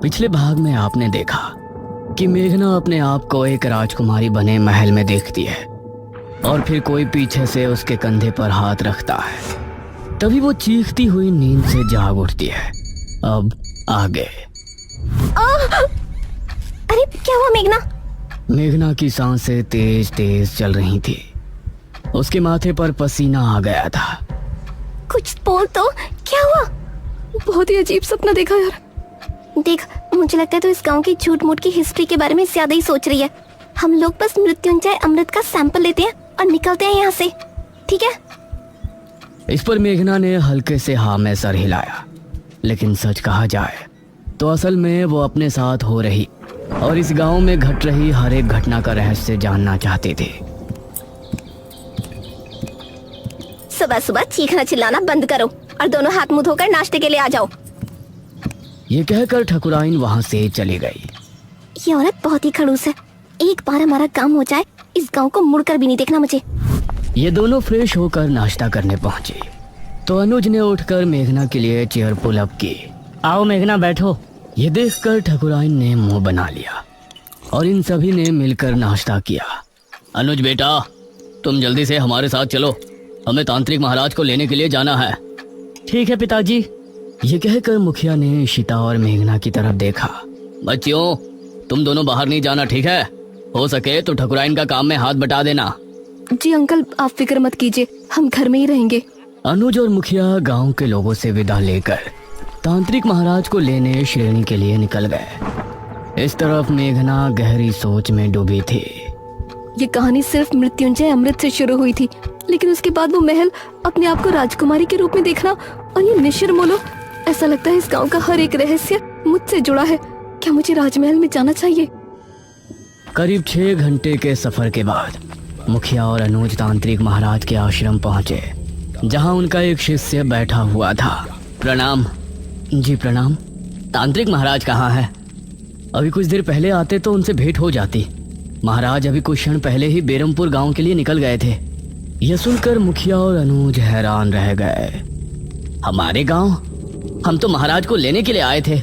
पिछले भाग में आपने देखा कि मेघना अपने आप को एक राजकुमारी बने महल में देखती है और फिर कोई पीछे से उसके कंधे पर हाथ रखता है। तभी वो चीखती हुई नींद से जाग उठती है। अब आगे। अरे क्या हुआ मेघना? मेघना की सांसें तेज तेज चल रही थी। उसके माथे पर पसीना आ गया था। कुछ बोल तो, क्या हुआ? बहुत ही अजीब सपना देखा यार। देख, मुझे लगता है तो इस गांव की झूठ मूठ की हिस्ट्री के बारे में ज्यादा ही सोच रही है। हम लोग बस मृत्युंजय अमृत का सैंपल लेते हैं और निकलते हैं यहाँ से, ठीक है? इस पर मेघना ने हल्के से हाँ में सर हिलाया। लेकिन सच कहा जाए तो असल में वो अपने साथ हो रही और इस गांव में घट रही हर एक घटना का रहस्य जानना चाहती थी। सुबह सुबह चीखना चिल्लाना बंद करो और दोनों हाथ मुंह धोकर नाश्ते के लिए आ जाओ। ये कहकर ठकुराइन वहां से चली गई। ये औरत बहुत ही खड़ूस है। एक बार हमारा काम हो जाए, इस गांव को मुड़कर भी नहीं देखना मुझे। ये दोनों फ्रेश होकर नाश्ता करने पहुंचे तो अनुज ने उठकर मेघना के लिए चेयर पुल अप की। आओ मेघना बैठो। ये देखकर ठकुराइन ने मुंह बना लिया और इन सभी ने मिलकर नाश्ता किया। अनुज बेटा, तुम जल्दी से हमारे साथ चलो, हमें तांत्रिक महाराज को लेने के लिए जाना है। ठीक है पिताजी। ये कहकर मुखिया ने इशिता और मेघना की तरफ देखा। बच्चियों, तुम दोनों बाहर नहीं जाना, ठीक है? हो सके तो ठकुराइन का काम में हाथ बटा देना। जी अंकल, आप फिक्र मत कीजिए, हम घर में ही रहेंगे। अनुज और मुखिया गांव के लोगों से विदा लेकर तांत्रिक महाराज को लेने श्रेणी के लिए निकल गए। इस तरफ मेघना गहरी सोच में डूबी थी। ये कहानी सिर्फ मृत्युंजय अमृत से शुरू हुई थी, लेकिन उसके बाद वो महल, अपने आप को राजकुमारी के रूप में देखना और ये निशिर मोलो, ऐसा लगता है इस गांव का हर एक रहस्य मुझसे जुड़ा है। क्या मुझे राजमहल में जाना चाहिए? करीब 6 घंटे के सफर के बाद मुखिया और अनुज तांत्रिक महाराज के आश्रम पहुंचे, जहां उनका एक शिष्य बैठा हुआ था। प्रणाम। जी प्रणाम। तांत्रिक महाराज कहाँ है? अभी कुछ देर पहले आते तो उनसे भेंट हो जाती। महाराज अभी कुछ क्षण पहले ही बेरमपुर गांव के लिए निकल गए थे। यह सुनकर मुखिया और अनुज हैरान रह गए। हमारे गांव? हम तो महाराज को लेने के लिए आए थे।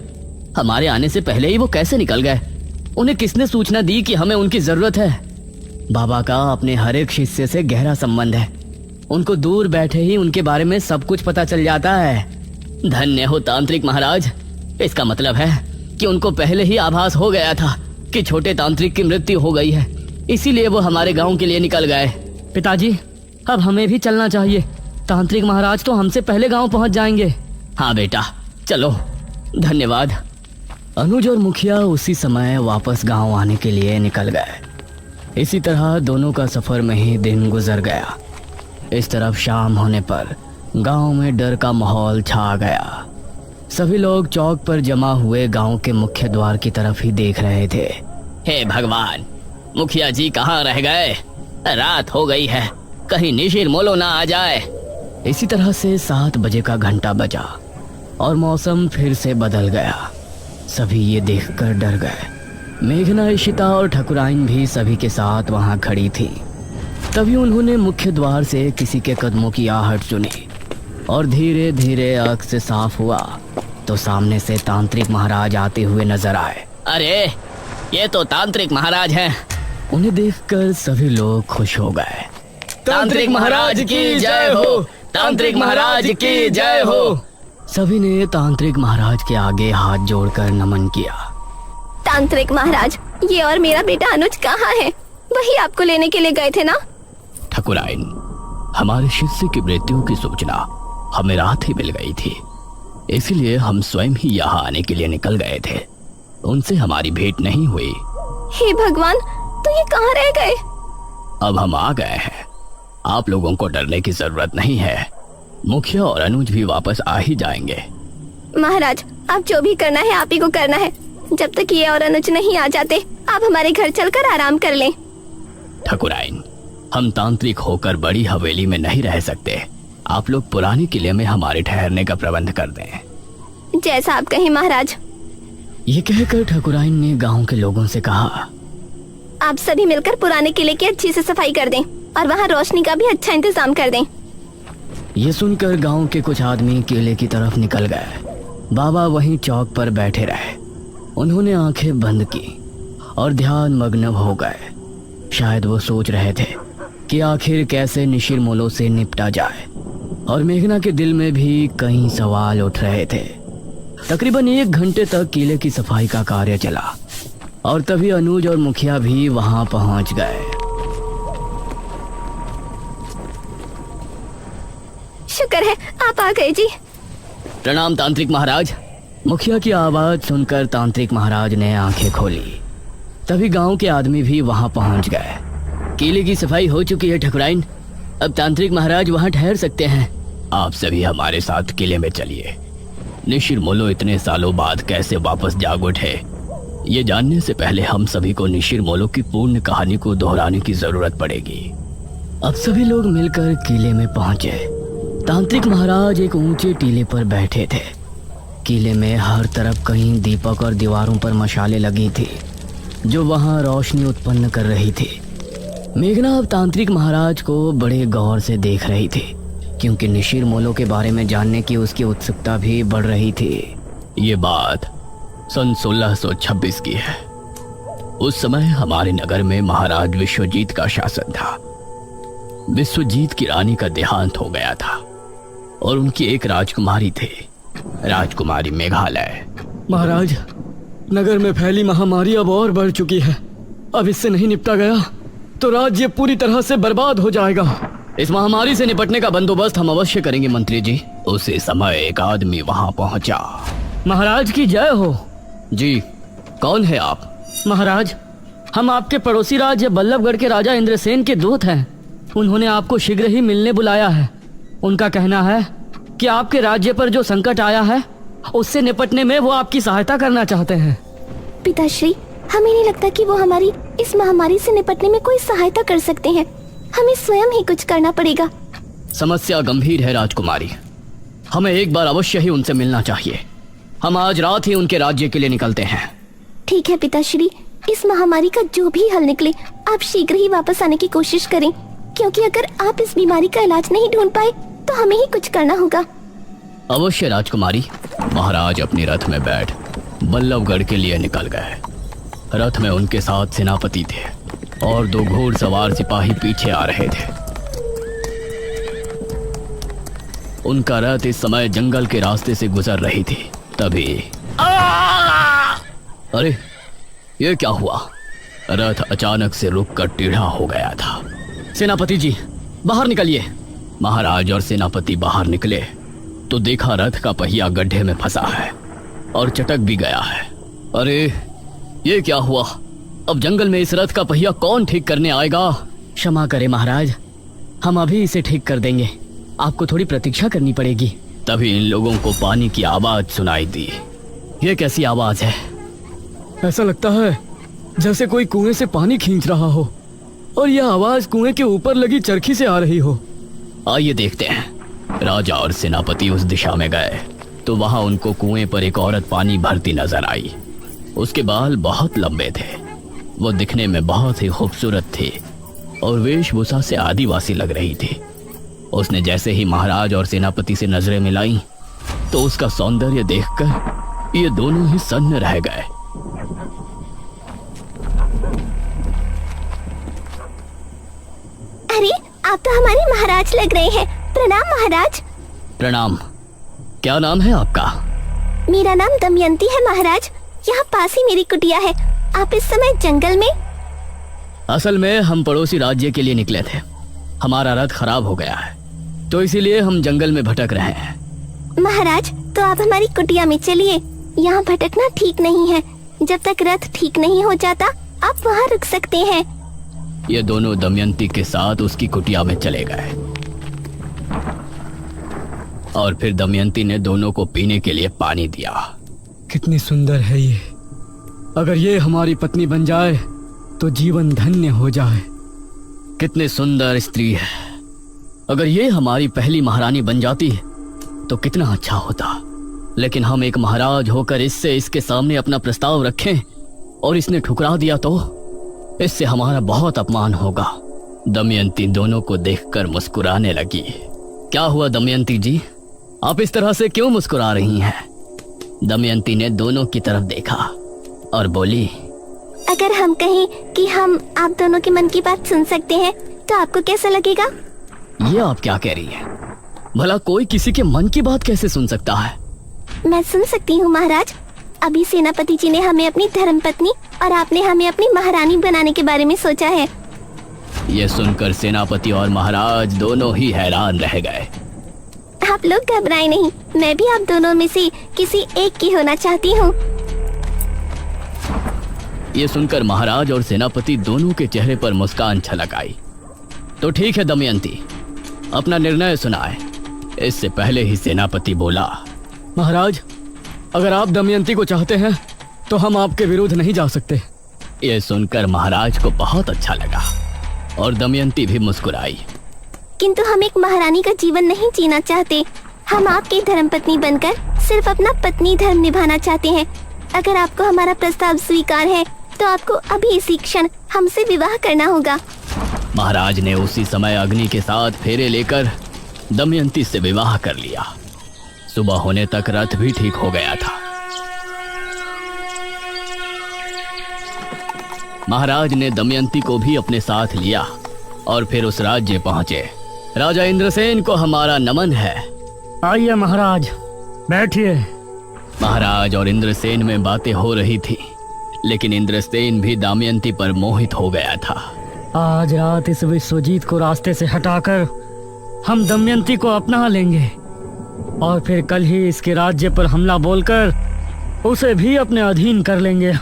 हमारे आने से पहले ही वो कैसे निकल गए? उन्हें किसने सूचना दी कि हमें उनकी जरूरत है? बाबा का अपने हर एक शिष्य से गहरा संबंध है। उनको दूर बैठे ही उनके बारे में सब कुछ पता चल जाता है। धन्य हो तांत्रिक महाराज। इसका मतलब है कि उनको पहले ही आभास हो गया था कि छोटे तांत्रिक की मृत्यु हो गई है, इसीलिए वो हमारे गांव के लिए निकल गए। पिताजी, अब हमें भी चलना चाहिए। तांत्रिक महाराज तो हमसे पहले गांव पहुंच जाएंगे। हाँ बेटा, चलो। धन्यवाद। अनुज और मुखिया उसी समय वापस गांव आने के लिए निकल गए। इसी तरह दोनों का सफर में ही दिन गुजर गया। इस तरफ शाम होने पर गांव में डर का माहौल छा गया। सभी लोग चौक पर जमा हुए गांव के मुख्य द्वार की तरफ ही देख रहे थे। हे भगवान, मुखिया जी कहाँ रह गए? रात हो गई है, कहीं निशिर मोलो ना आ जाए। इसी तरह से 7 बजे का घंटा बजा और मौसम फिर से बदल गया। सभी ये देखकर डर गए। मेघना, इशिता और ठकुराइन भी सभी के साथ वहां खड़ी थी। तभी उन्होंने मुख्य द्वार से किसी के कदमों की आहट सुनी और धीरे धीरे आँख से साफ हुआ तो सामने से तांत्रिक महाराज आते हुए नजर आए। अरे, ये तो तांत्रिक महाराज हैं। उन्हें देखकर सभी लोग खुश हो गए। तांत्रिक महाराज की जय हो! तांत्रिक महाराज की जय हो! सभी ने तांत्रिक महाराज के आगे हाथ जोड़कर नमन किया। तांत्रिक महाराज, ये और मेरा बेटा अनुज कहाँ है? वही आपको लेने के लिए गए थे ना? ठकुराइन, हमारे शिष्य की मृत्यु की सूचना हमें रात ही मिल गई थी, इसलिए हम स्वयं ही यहाँ आने के लिए निकल गए थे। उनसे हमारी भेंट नहीं हुई। हे भगवान, तो ये कहाँ रह गए? अब हम आ गए हैं, आप लोगों को डरने की जरूरत नहीं है। मुखिया और अनुज भी वापस आ ही जाएंगे। महाराज, आप जो भी करना है आप ही को करना है। जब तक ये और अनुज नहीं आ जाते, आप हमारे घर चलकर आराम कर लें। ठकुराइन, हम तांत्रिक होकर बड़ी हवेली में नहीं रह सकते। आप लोग पुराने किले में हमारे ठहरने का प्रबंध कर दें। जैसा आप कहें महाराज। ये कहकर ठकुराइन ने गांव के लोगों से कहा, आप सभी मिलकर पुराने किले की अच्छी से सफाई कर दें और वहाँ रोशनी का भी अच्छा इंतजाम कर दें। ये सुनकर गांव के कुछ आदमी किले की तरफ निकल गए। बाबा वहीं चौक पर बैठे रहे। उन्होंने आंखें बंद की और ध्यान मग्न हो गए। शायद वो सोच रहे थे कि आखिर कैसे निशिर-मोलो से निपटा जाए, और मेघना के दिल में भी कई सवाल उठ रहे थे। तकरीबन 1 घंटे तक किले की सफाई का कार्य चला और तभी अनुज और मुखिया भी वहां पहुंच गए। शुक्र है आप आ गए जी। प्रणाम तांत्रिक महाराज। मुखिया की आवाज सुनकर तांत्रिक महाराज ने आंखें खोली। तभी गांव के आदमी भी वहां पहुंच गए। किले की सफाई हो चुकी है ठकुराइन, अब तांत्रिक महाराज वहां ठहर सकते हैं। आप सभी हमारे साथ किले में चलिए। निशिर-मोलो इतने सालों बाद कैसे वापस जाग उठे, ये जानने से पहले हम सभी को निशिर-मोलो की पूर्ण कहानी को दोहराने की जरूरत पड़ेगी। अब सभी लोग मिलकर किले में पहुंचे। तांत्रिक महाराज एक ऊंचे टीले पर बैठे थे। किले में हर तरफ कहीं दीपक और दीवारों पर मशालें लगी थी जो वहां रोशनी उत्पन्न कर रही थी। मेघना अब तांत्रिक महाराज को बड़े गौर से देख रही थी, क्योंकि निशिर-मोलो के बारे में जानने की उसकी उत्सुकता भी बढ़ रही थी। ये बात सन 1626 की है। उस समय हमारे नगर में महाराज विश्वजीत का शासन था। विश्वजीत की रानी का देहांत हो गया था और उनकी एक राजकुमारी थी, राजकुमारी मेघालय। महाराज, नगर में फैली महामारी अब और बढ़ चुकी है। अब इससे नहीं निपटा गया तो राज्य पूरी तरह से बर्बाद हो जाएगा। इस महामारी से निपटने का बंदोबस्त हम अवश्य करेंगे मंत्री जी। उसी समय एक आदमी वहां पहुंचा। महाराज की जय हो। जी, कौन है आप? महाराज, हम आपके पड़ोसी राज्य बल्लभगढ़ के राजा इंद्रसेन के दूत हैं। उन्होंने आपको शीघ्र ही मिलने बुलाया है। उनका कहना है कि आपके राज्य पर जो संकट आया है उससे निपटने में वो आपकी सहायता करना चाहते हैं। पिताश्री, हमें नहीं लगता कि वो हमारी इस महामारी से निपटने में कोई सहायता कर सकते हैं। हमें स्वयं ही कुछ करना पड़ेगा। समस्या गंभीर है राजकुमारी, हमें एक बार अवश्य ही उनसे मिलना चाहिए। हम आज रात ही उनके राज्य के लिए निकलते हैं। ठीक है पिताश्री, इस महामारी का जो भी हल निकले आप शीघ्र ही वापस आने की कोशिश करें, क्योंकि अगर आप इस बीमारी का इलाज नहीं ढूंढ पाए तो हमें ही कुछ करना होगा। अवश्य राजकुमारी। महाराज अपने रथ में बैठ बल्लभगढ़ के लिए निकल गए। रथ में उनके साथ सेनापति थे और 2 घोड़सवार सिपाही पीछे आ रहे थे। उनका रथ इस समय जंगल के रास्ते से गुजर रही थी। तभी अरे, ये क्या हुआ? रथ अचानक से रुककर टेढ़ा हो गया था। सेनापति जी, बाहर निकलिए। महाराज और सेनापति बाहर निकले तो देखा रथ का पहिया गड्ढे में फंसा है और चटक भी गया है। अरे, ये क्या हुआ? अब जंगल में इस रथ का पहिया कौन ठीक करने आएगा? क्षमा करें महाराज, हम अभी इसे ठीक कर देंगे। आपको थोड़ी प्रतीक्षा करनी पड़ेगी। तभी इन लोगों को पानी की आवाज सुनाई दी। ये कैसी आवाज है? ऐसा लगता है जैसे कोई कुएं से पानी खींच रहा हो, और यह आवाज कुएं के ऊपर लगी चरखी से आ रही हो। आइए देखते हैं। राजा और सेनापति उस दिशा में गए तो वहां उनको कुएं पर एक औरत पानी भरती नजर आई। उसके बाल बहुत लंबे थे, वो दिखने में बहुत ही खूबसूरत थी और वेशभूषा से आदिवासी लग रही थी। उसने जैसे ही महाराज और सेनापति से नजरें मिलाई तो उसका सौंदर्य देखकर ये दोनों ही सन्न रह गए। अरे, आप तो हमारे महाराज लग रहे हैं। प्रणाम महाराज। प्रणाम। क्या नाम है आपका? मेरा नाम दमयंती है महाराज। यहाँ पास ही मेरी कुटिया है। आप इस समय जंगल में? असल में हम पड़ोसी राज्य के लिए निकले थे। हमारा रथ खराब हो गया है तो इसीलिए हम जंगल में भटक रहे हैं। महाराज, तो आप हमारी कुटिया में चलिए। यहाँ भटकना ठीक नहीं है। जब तक रथ ठीक नहीं हो जाता आप वहाँ रुक सकते हैं। ये दोनों दमयंती के साथ उसकी कुटिया में चले गए और फिर दमयंती ने दोनों को पीने के लिए पानी दिया। कितनी सुंदर है ये। अगर ये हमारी पत्नी बन जाए तो जीवन धन्य हो जाए। कितनी सुंदर स्त्री है। अगर ये हमारी पहली महारानी बन जाती तो कितना अच्छा होता। लेकिन हम एक महाराज होकर इसके सामने अपना प्रस्ताव रखें और इसने ठुकरा दिया तो इससे हमारा बहुत अपमान होगा। दमयंती दोनों को देखकर मुस्कुराने लगी। क्या हुआ दमयंती जी, आप इस तरह से क्यों मुस्कुरा रही हैं? दमयंती ने दोनों की तरफ देखा और बोली, अगर हम कहें कि हम आप दोनों के मन की बात सुन सकते हैं तो आपको कैसा लगेगा? ये आप क्या कह रही हैं? भला कोई किसी के मन की बात कैसे सुन सकता है? मैं सुन सकती हूँ महाराज। अभी सेनापति जी ने हमें अपनी धर्मपत्नी और आपने हमें अपनी महारानी बनाने के बारे में सोचा है। ये सुनकर सेनापति और महाराज दोनों ही हैरान रह गए। आप लोग घबराएं नहीं, मैं भी आप दोनों में से किसी एक की होना चाहती हूँ। ये सुनकर महाराज और सेनापति दोनों के चेहरे पर मुस्कान छलक आई। तो ठीक है दमयंती, अपना निर्णय सुनाए। इससे पहले ही सेनापति बोला, महाराज, अगर आप दमयंती को चाहते हैं तो हम आपके विरुद्ध नहीं जा सकते। ये सुनकर महाराज को बहुत अच्छा लगा और दमयंती भी मुस्कुराई। किंतु हम एक महारानी का जीवन नहीं जीना चाहते। हम आपकी धर्मपत्नी बनकर सिर्फ अपना पत्नी धर्म निभाना चाहते हैं। अगर आपको हमारा प्रस्ताव स्वीकार है तो आपको अभी इसी क्षण हमसे विवाह करना होगा। महाराज ने उसी समय अग्नि के साथ फेरे लेकर दमयंती से विवाह कर लिया। सुबह होने तक रथ भी ठीक हो गया था। महाराज ने दमयंती को भी अपने साथ लिया और फिर उस राज्य पहुंचे। राजा इंद्रसेन को हमारा नमन है। आइए महाराज, बैठिए। महाराज और इंद्रसेन में बातें हो रही थी, लेकिन इंद्रसेन भी दमयंती पर मोहित हो गया था। आज रात इस विश्वजीत को रास्ते से हटाकर हम दमयंती को अपना लेंगे और फिर कल ही इसके राज्य पर हमला बोलकर उसे भी अपने अधीन कर लेंगे।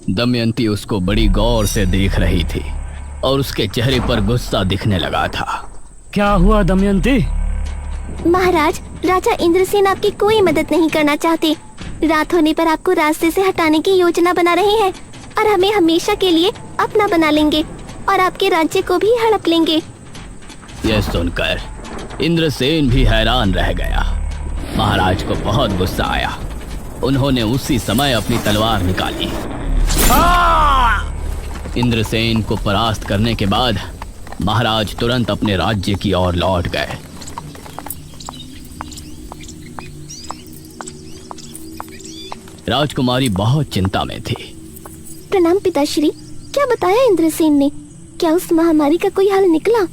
दमयंती उसको बड़ी गौर से देख रही थी और उसके चेहरे पर गुस्सा दिखने लगा था। क्या हुआ दमयंती? महाराज, राजा इंद्रसेन आपकी कोई मदद नहीं करना चाहते। रात होने पर आपको रास्ते से हटाने की योजना बना रहे हैं और हमें हमेशा के लिए अपना बना लेंगे और आपके राज्य को भी हड़प लेंगे। यह सुनकर इंद्रसेन भी हैरान रह गया। महाराज को बहुत गुस्सा आया। उन्होंने उसी समय अपनी तलवार निकाली। इंद्रसेन को परास्त करने के बाद महाराज तुरंत अपने राज्य की ओर लौट गए। राजकुमारी बहुत चिंता में थी। प्रणाम पिताश्री, क्या बताया इंद्रसेन ने? क्या उस महामारी का कोई हल निकला?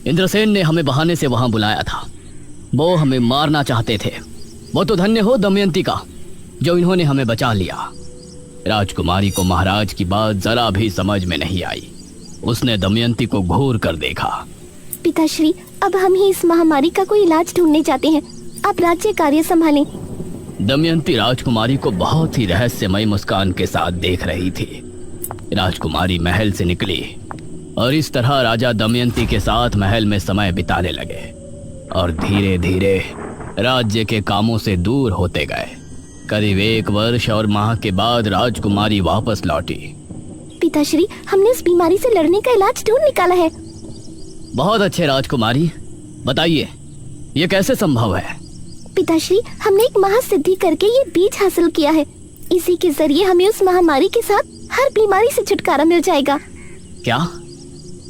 इंद्रसेन ने हमें बहाने से वहां बुलाया था। वो हमें मारना चाहते थे। वो तो धन्य हो दमयंती का जो इन्होंने हमें बचा लिया। राजकुमारी को महाराज की बात जरा भी समझ में नहीं आई। उसने दमयंती को घूर कर देखा। पिताश्री, अब हम ही इस महामारी का कोई इलाज ढूंढने जाते हैं। आप राज्य कार्य संभालें। दमयंती राजकुमारी को बहुत ही रहस्यमय मुस्कान के साथ देख रही थी। राजकुमारी महल से निकली और इस तरह राजा दमयंती के साथ महल में समय बिताने लगे और धीरे धीरे राज्य के कामों से दूर होते गए। करीब 1 वर्ष और माह के बाद राजकुमारी वापस लौटी। पिताश्री, हमने उस बीमारी से लड़ने का इलाज ढूंढ निकाला है। बहुत अच्छे राजकुमारी, बताइए ये कैसे संभव है? पिताश्री, हमने एक महासिद्धि करके ये बीज हासिल किया है। इसी के जरिए हमें उस महामारी के साथ हर बीमारी से छुटकारा मिल जाएगा। क्या?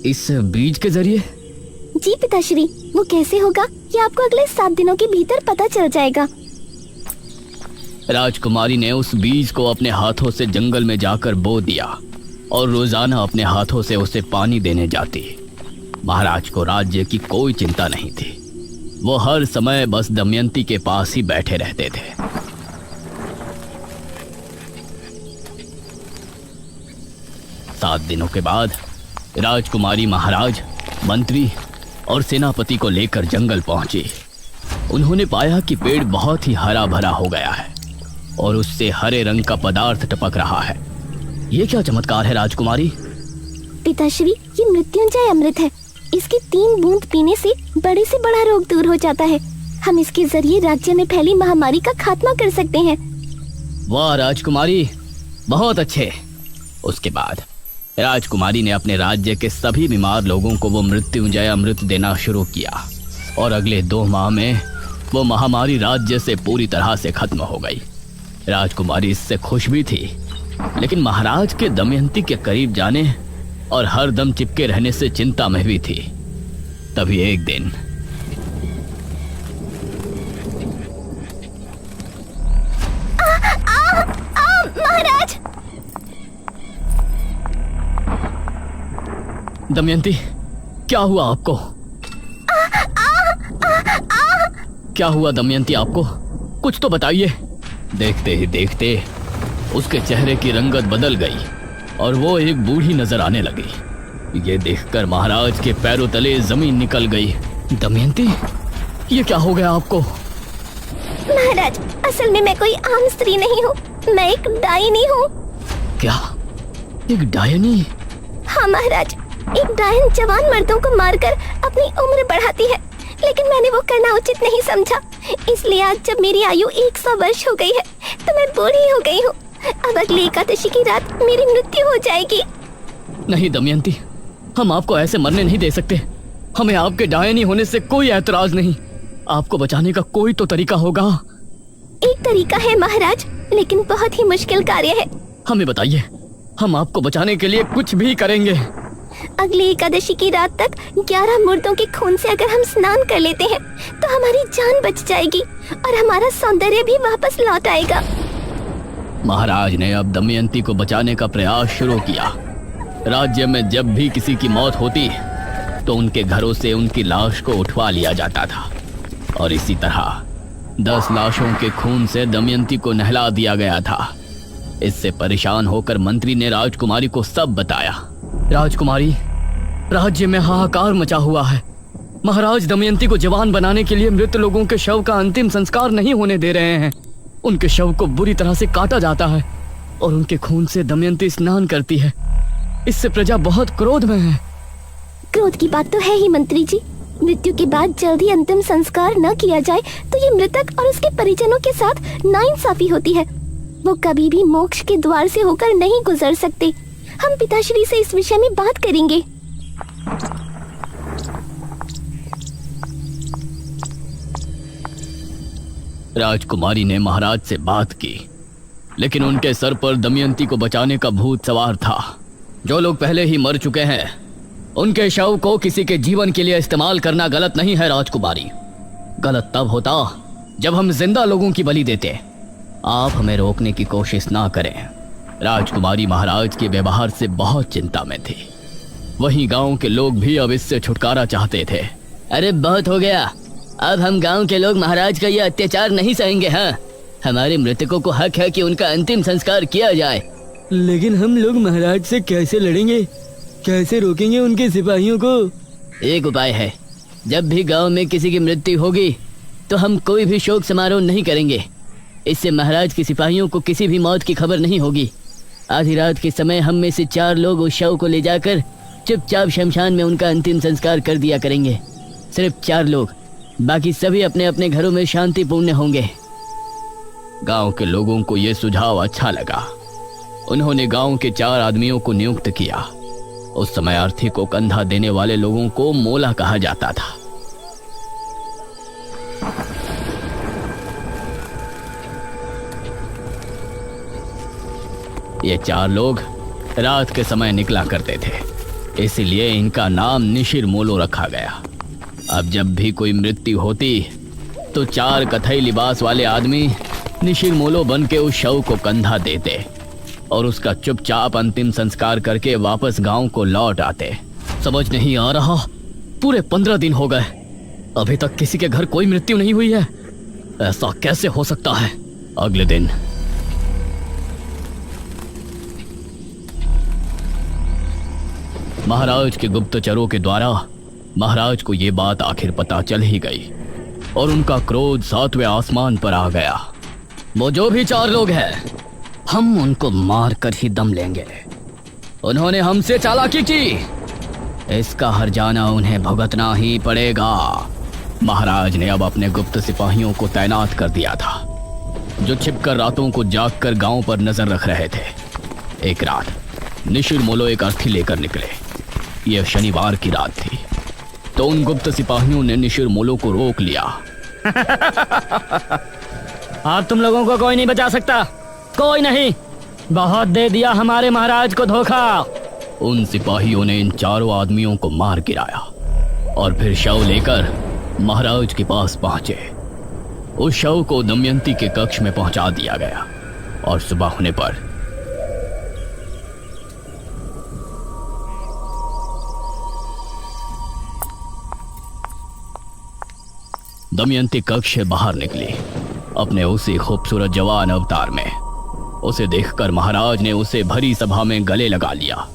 इस बीज के जरिए? जी पिताश्री, वो कैसे होगा ये आपको अगले 7 दिनों के भीतर पता चल जाएगा। राजकुमारी ने उस बीज को अपने हाथों से जंगल में जाकर बो दिया और रोजाना अपने हाथों से उसे पानी देने जाती। महाराज को राज्य की कोई चिंता नहीं थी। वो हर समय बस दमयंती के पास ही बैठे रहते थे। सात दिनों के बाद राजकुमारी महाराज, मंत्री और सेनापति को लेकर जंगल पहुंची। उन्होंने पाया कि पेड़ बहुत ही हरा भरा हो गया है और उससे हरे रंग का पदार्थ टपक रहा है। ये क्या चमत्कार है राजकुमारी? पिताश्री, ये मृत्युंजय अमृत है। इसकी 3 बूंद पीने से बड़े से बड़ा रोग दूर हो जाता है। हम इसके जरिए राज्य में फैली महामारी का खात्मा कर सकते हैं। वाह राजकुमारी, बहुत अच्छे। उसके बाद राजकुमारी ने अपने राज्य के सभी बीमार लोगों को वो मृत्युंजय अमृत देना शुरू किया और अगले 2 माह में वो महामारी राज्य से पूरी तरह से खत्म हो गई। राजकुमारी इससे खुश भी थी, लेकिन महाराज के दमयंती के करीब जाने और हर दम चिपके रहने से चिंता में भी थी। तभी एक दिन महाराज, दमयंती, क्या हुआ आपको? क्या हुआ दमयंती आपको? कुछ तो बताइए। देखते ही देखते उसके चेहरे की रंगत बदल गई और वो एक बूढ़ी नजर आने लगी। ये देखकर महाराज के पैरों तले जमीन निकल गई। दमयंती, ये क्या हो गया आपको? महाराज, असल में मैं कोई आम स्त्री नहीं हूँ, मैं एक डायनी हूँ। क्या? एक डायनी? हाँ महाराज, एक डायन जवान मर्दों को मारकर अपनी उम्र बढ़ाती है, लेकिन मैंने वो करना उचित नहीं समझा। इसलिए आज जब मेरी आयु 100 वर्ष हो गई है तो मैं बूढ़ी हो गई हूँ। अब अगली एकादशी की रात मेरी मृत्यु हो जाएगी। नहीं दमयंती, हम आपको ऐसे मरने नहीं दे सकते। हमें आपके डायनी होने से कोई ऐतराज नहीं। आपको बचाने का कोई तो तरीका होगा। एक तरीका है महाराज, लेकिन बहुत ही मुश्किल कार्य है। हमें बताइए, हम आपको बचाने के लिए कुछ भी करेंगे। अगली एकादशी की रात तक 11 मुर्दों के खून से अगर हम स्नान कर लेते हैं तो हमारी जान बच जाएगी और हमारा सौंदर्य भी वापस लौट आएगा। महाराज ने अब दमयंती को बचाने का प्रयास शुरू किया। राज्य में जब भी किसी की मौत होती तो उनके घरों से उनकी लाश को उठवा लिया जाता था और इसी तरह 10 लाशों के खून से दमयंती को नहला दिया गया था। इससे परेशान होकर मंत्री ने राजकुमारी को सब बताया। राजकुमारी, राज्य में हाहाकार मचा हुआ है। महाराज दमयंती को जवान बनाने के लिए मृत लोगों के शव का अंतिम संस्कार नहीं होने दे रहे हैं। उनके शव को बुरी तरह से काटा जाता है और उनके खून से दमयंती स्नान करती है। इससे प्रजा बहुत क्रोध में है। क्रोध की बात तो है ही मंत्री जी। मृत्यु के बाद जल्दी अंतिम संस्कार न किया जाए तो ये मृतक और उसके परिजनों के साथ नाइंसाफी होती है। वो कभी भी मोक्ष के द्वार से होकर नहीं गुजर सकते। हम पिताश्री से इस विषय में बात करेंगे। राजकुमारी ने महाराज से बात की, लेकिन उनके सर पर दमयंती को बचाने का भूत सवार था। जो लोग पहले ही मर चुके हैं उनके शव को किसी के जीवन के लिए इस्तेमाल करना गलत नहीं है राजकुमारी। गलत तब होता जब हम जिंदा लोगों की बलि देते। आप हमें रोकने की कोशिश ना करें। राजकुमारी महाराज के व्यवहार से बहुत चिंता में थी। वहीं गांव के लोग भी अब इससे छुटकारा चाहते थे। अरे बहुत हो गया, अब हम गांव के लोग महाराज का ये अत्याचार नहीं सहेंगे। हाँ, हमारे मृतकों को हक है कि उनका अंतिम संस्कार किया जाए। लेकिन हम लोग महाराज से कैसे लड़ेंगे? कैसे रोकेंगे उनके सिपाहियों को? एक उपाय है। जब भी गांव में किसी की मृत्यु होगी तो हम कोई भी शोक समारोह नहीं करेंगे। इससे महाराज के सिपाहियों को किसी भी मौत की खबर नहीं होगी। आधी रात के समय हम में से 4 लोग उस शव को ले जाकर चुपचाप शमशान में उनका अंतिम संस्कार कर दिया करेंगे। सिर्फ 4 लोग, बाकी सभी अपने अपने घरों में शांतिपूर्ण होंगे। गांव के लोगों को यह सुझाव अच्छा लगा। उन्होंने गांव के 4 आदमियों को नियुक्त किया। उस समय अर्थी को कंधा देने वाले लोगों को मोला कहा जाता था। ये 4 लोग रात के समय निकला करते थे, इसलिए इनका नाम निशिर मोलो रखा गया। अब जब भी कोई मृत्यु होती तो 4 कथई लिबास वाले आदमी निशिर मोलो बन के उस शव को कंधा देते और उसका चुपचाप अंतिम संस्कार करके वापस गांव को लौट आते। समझ नहीं आ रहा, पूरे 15 दिन हो गए, अभी तक किसी के घर कोई मृत्यु नहीं हुई है। ऐसा कैसे हो सकता है? अगले दिन महाराज के गुप्तचरों के द्वारा महाराज को ये बात आखिर पता चल ही गई और उनका क्रोध 7वें आसमान पर आ गया। वो जो भी 4 लोग हैं, हम उनको मार कर ही दम लेंगे। उन्होंने हमसे चालाकी की, इसका हर्जाना उन्हें भुगतना ही पड़ेगा। महाराज ने अब अपने गुप्त सिपाहियों को तैनात कर दिया था, जो छिपकर रातों को जागकर गांव पर नजर रख रहे थे। एक रात निशिर मोलो एक अर्थी लेकर निकले। यह शनिवार की रात थी, तो उन गुप्त सिपाहियों ने निशिर मोलो को रोक लिया। अब तुम लोगों को कोई नहीं बचा सकता, कोई नहीं। बहुत दे दिया हमारे महाराज को धोखा। उन सिपाहियों ने इन 4 आदमियों को मार गिराया और फिर शव लेकर महाराज के पास पहुंचे। उस शव को दमयंती के कक्ष में पहुंचा दिया गया और सुबह होने पर दमयंती कक्ष से बाहर निकली अपने उसी खूबसूरत जवान अवतार में। उसे देखकर महाराज ने उसे भरी सभा में गले लगा लिया।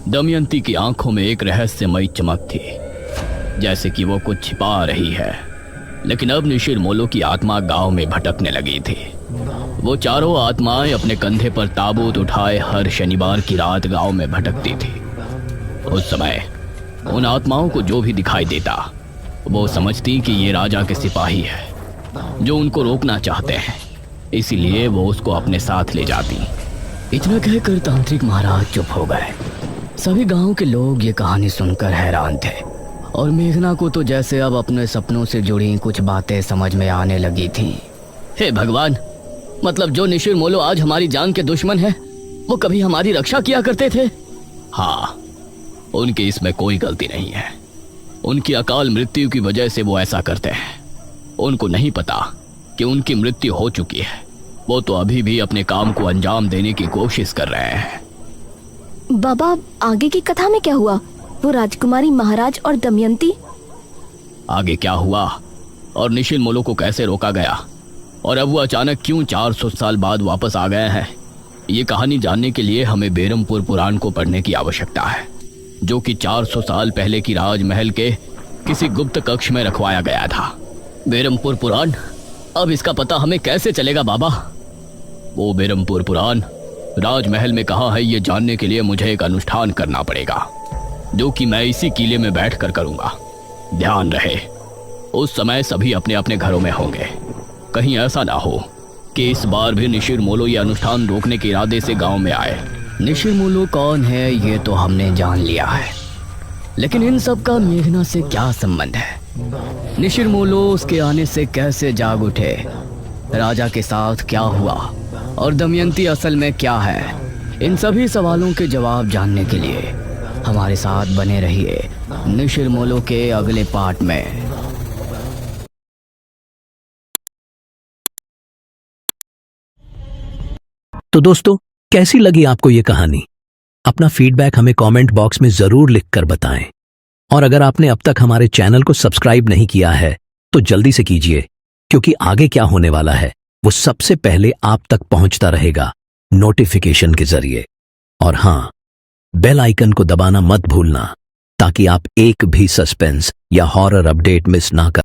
दमयंती की आंखों में एक रहस्यमयी चमक थी, जैसे कि वो कुछ छिपा रही है। लेकिन अब निशिर मोलो की आत्मा गांव में भटकने लगी थी। वो चारों आत्माएं अपने कंधे पर ताबूत उठाए हर शनिवार की रात गांव में भटकती थी। उस समय उन आत्माओं को जो भी दिखाई देता वो समझती कि ये राजा के सिपाही है जो उनको रोकना चाहते हैं, इसीलिए वो उसको अपने साथ ले जाती। इतना कहकर तांत्रिक महाराज चुप हो गए। सभी गांव के लोग ये कहानी सुनकर हैरान थे और मेघना को तो जैसे अब अपने सपनों से जुड़ी कुछ बातें समझ में आने लगी थी। हे भगवान, मतलब जो निशिर मोलो आज हमारी जान के दुश्मन है वो कभी हमारी रक्षा किया करते थे? हाँ, उनकी इसमें कोई गलती नहीं है। उनकी अकाल मृत्यु की वजह से वो ऐसा करते हैं। उनको नहीं पता कि उनकी मृत्यु हो चुकी है। वो तो अभी भी अपने काम को अंजाम देने की कोशिश कर रहे हैं। बाबा, आगे की कथा में क्या हुआ? वो राजकुमारी, महाराज और दमयंती? आगे क्या हुआ और निशिर मोलो को कैसे रोका गया और अब वो अचानक क्यों 400 साल बाद वापस आ गए हैं, ये कहानी जानने के लिए हमें बेरमपुर पुराण को पढ़ने की आवश्यकता है, जो कि 400 साल पहले की राजमहल के किसी गुप्त कक्ष में रखवाया गया था। बेरमपुर पुराण? अब इसका पता हमें कैसे चलेगा बाबा? वो बेरमपुर पुराण राजमहल में कहाँ है, ये जानने के लिए मुझे एक अनुष्ठान करना पड़ेगा, जो कि मैं इसी किले में बैठकर करूंगा। ध्यान रहे, उस समय सभी अपने अपने घरों में होंगे। कहीं ऐसा ना हो कि इस बार भी निशिर मोलो ये अनुष्ठान रोकने के इरादे से गांव में आए। निशिर मोलो कौन है ये तो हमने जान लिया है, लेकिन इन सब का मेघना से क्या संबंध है? निशिर मोलो उसके आने से कैसे जाग उठे? राजा के साथ क्या हुआ और दमयंती असल में क्या है? इन सभी सवालों के जवाब जानने के लिए हमारे साथ बने रहिए निशिर मोलो के अगले पार्ट में। तो दोस्तों, कैसी लगी आपको ये कहानी? अपना फीडबैक हमें कमेंट बॉक्स में जरूर लिखकर बताएं। और अगर आपने अब तक हमारे चैनल को सब्सक्राइब नहीं किया है तो जल्दी से कीजिए, क्योंकि आगे क्या होने वाला है वो सबसे पहले आप तक पहुंचता रहेगा नोटिफिकेशन के जरिए। और हां, बेल आइकन को दबाना मत भूलना, ताकि आप एक भी सस्पेंस या हॉरर अपडेट मिस ना कर